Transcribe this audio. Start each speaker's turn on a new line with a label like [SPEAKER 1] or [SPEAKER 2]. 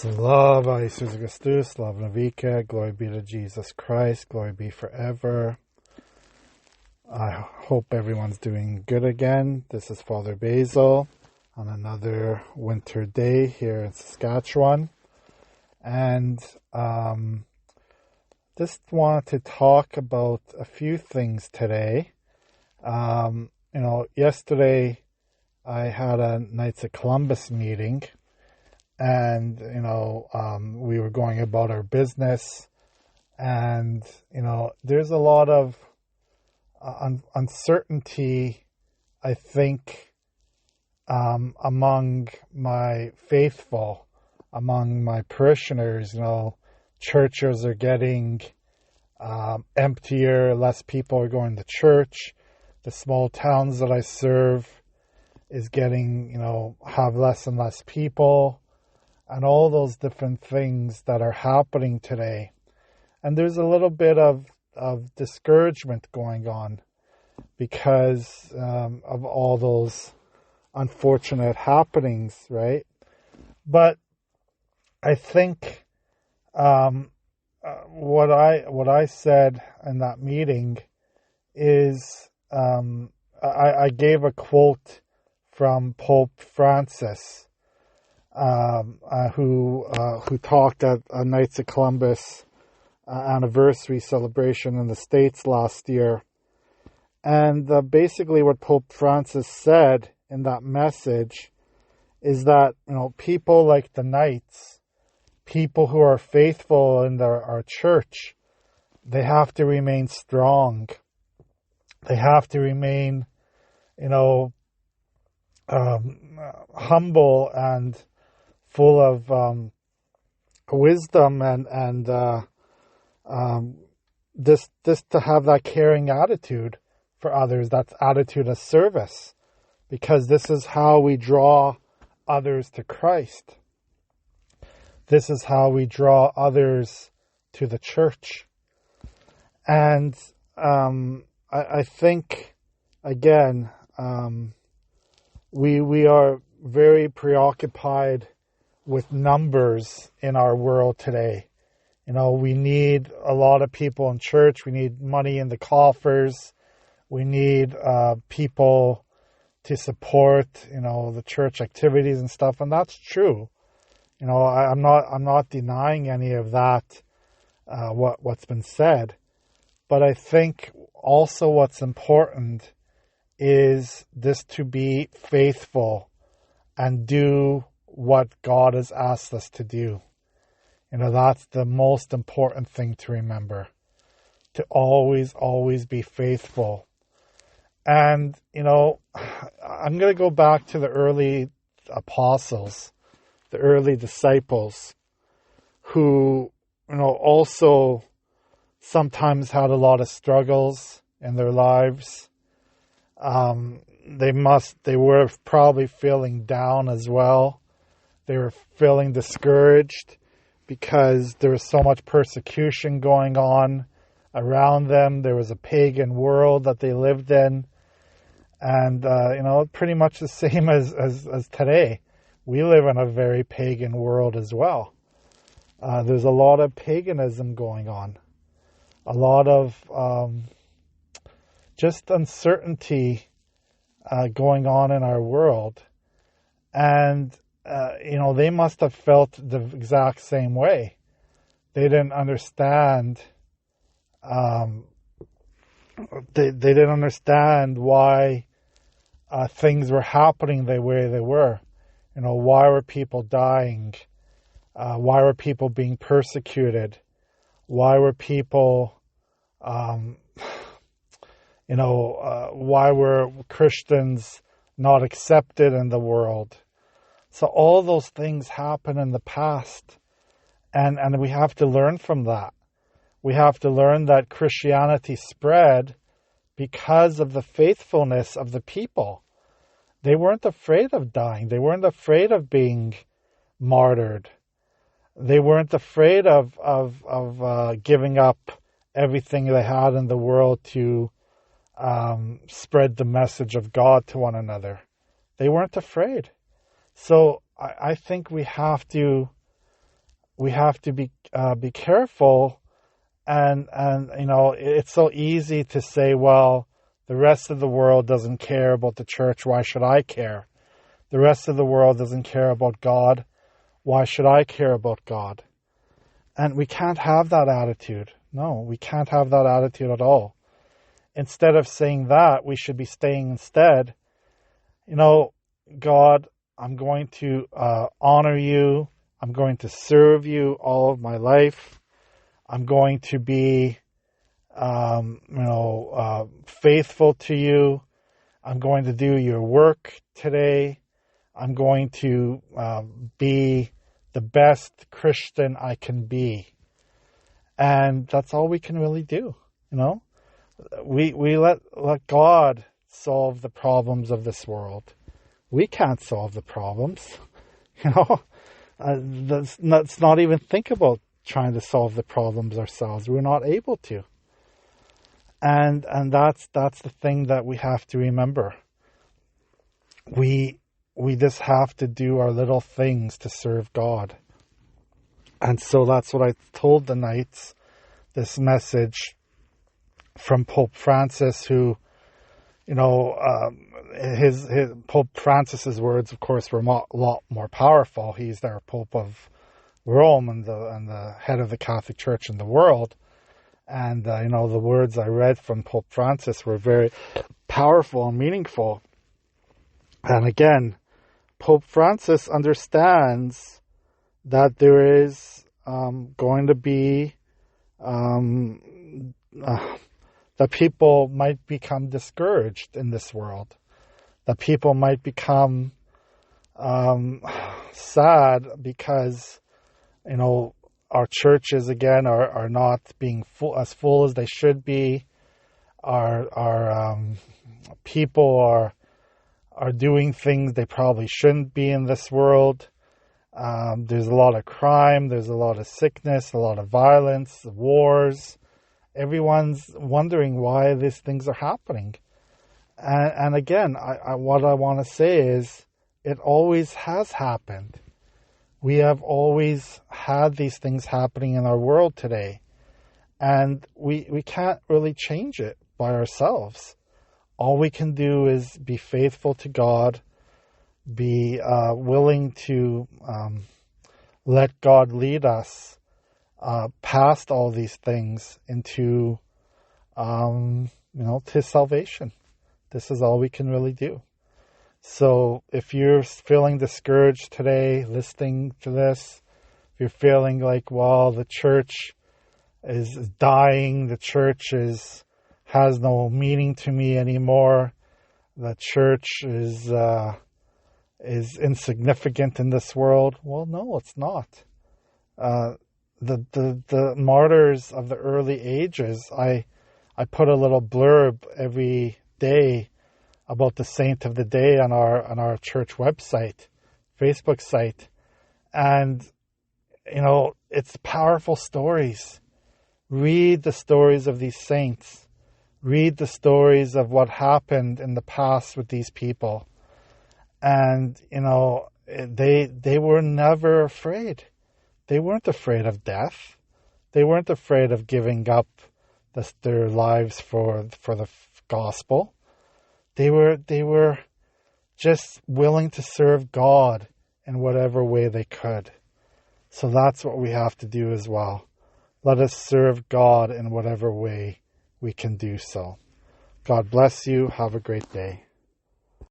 [SPEAKER 1] Slava Jesus Christus, Slava Navika, glory be to Jesus Christ, glory be forever. I hope everyone's doing good again. This is Father Basil on another winter day here in Saskatchewan. And just wanted to talk about a few things today. Yesterday I had a Knights of Columbus meeting. And, we were going about our business, and, there's a lot of uncertainty, I think, among my faithful, among my parishioners. Churches are getting emptier, less people are going to church. The small towns that I serve is getting, have less and less people. And all those different things that are happening today. And there's a little bit of discouragement going on because of all those unfortunate happenings, right? But I think what I said in that meeting is I gave a quote from Pope Francis, who talked at a Knights of Columbus anniversary celebration in the States last year. And basically what Pope Francis said in that message is that, people like the Knights, people who are faithful in our church, they have to remain strong. They have to remain, humble and full of wisdom and this to have that caring attitude for others, that attitude of service, because this is how we draw others to Christ. This is how we draw others to the church. And I think, again, we are very preoccupied with numbers in our world today. We need a lot of people in church. We need money in the coffers. We need people to support, the church activities and stuff. And that's true. I'm not denying any of that, what's been said. But I think also what's important is this to be faithful and do what God has asked us to do. That's the most important thing to remember. To always be faithful. And, I'm going to go back to the early apostles, the early disciples, who, also sometimes had a lot of struggles in their lives. They were probably feeling down as well. They were feeling discouraged because there was so much persecution going on around them. There was a pagan world that they lived in. And, pretty much the same as today. We live in a very pagan world as well. There's a lot of paganism going on. A lot of just uncertainty going on in our world. And they must have felt the exact same way. They didn't understand. They didn't understand why things were happening the way they were. Why were people dying? Why were people being persecuted? Why were people, why were Christians not accepted in the world? So all those things happen in the past, and we have to learn from that. We have to learn that Christianity spread because of the faithfulness of the people. They weren't afraid of dying. They weren't afraid of being martyred. They weren't afraid of giving up everything they had in the world to spread the message of God to one another. They weren't afraid. So I think we have to we have to be careful. And it's so easy to say, well, the rest of the world doesn't care about the church. Why should I care? The rest of the world doesn't care about God. Why should I care about God? And we can't have that attitude. No, we can't have that attitude at all. Instead of saying that, we should be saying instead, God, I'm going to honor you. I'm going to serve you all of my life. I'm going to be, faithful to you. I'm going to do your work today. I'm going to be the best Christian I can be. And that's all we can really do, We let God solve the problems of this world. We can't solve the problems, Let's not even think about trying to solve the problems ourselves. We're not able to. And that's the thing that we have to remember. We just have to do our little things to serve God. And so that's what I told the Knights, this message from Pope Francis, who, his Pope Francis's words, of course, were a lot more powerful. He's their Pope of Rome and the head of the Catholic Church in the world. And, the words I read from Pope Francis were very powerful and meaningful. And again, Pope Francis understands that there is going to be, that people might become discouraged in this world, that people might become sad because, our churches again are not being as full as they should be. Our people are doing things they probably shouldn't be in this world. There's a lot of crime, there's a lot of sickness, a lot of violence, wars. Everyone's wondering why these things are happening. And again, what I want to say is, it always has happened. We have always had these things happening in our world today. And we can't really change it by ourselves. All we can do is be faithful to God, be willing to let God lead us past all these things into, to salvation. This is all we can really do. So if you're feeling discouraged today, listening to this, if you're feeling like, well, the church is dying, the church has no meaning to me anymore, the church is insignificant in this world. Well, no, it's not. The martyrs of the early ages, I put a little blurb every day about the saint of the day on our church website, Facebook site. And, it's powerful stories. Read the stories of these saints. Read the stories of what happened in the past with these people. And, they were never afraid. They weren't afraid of death. They weren't afraid of giving up their lives for the gospel. They were just willing to serve God in whatever way they could. So that's what we have to do as well. Let us serve God in whatever way we can do so. God bless you. Have a great day.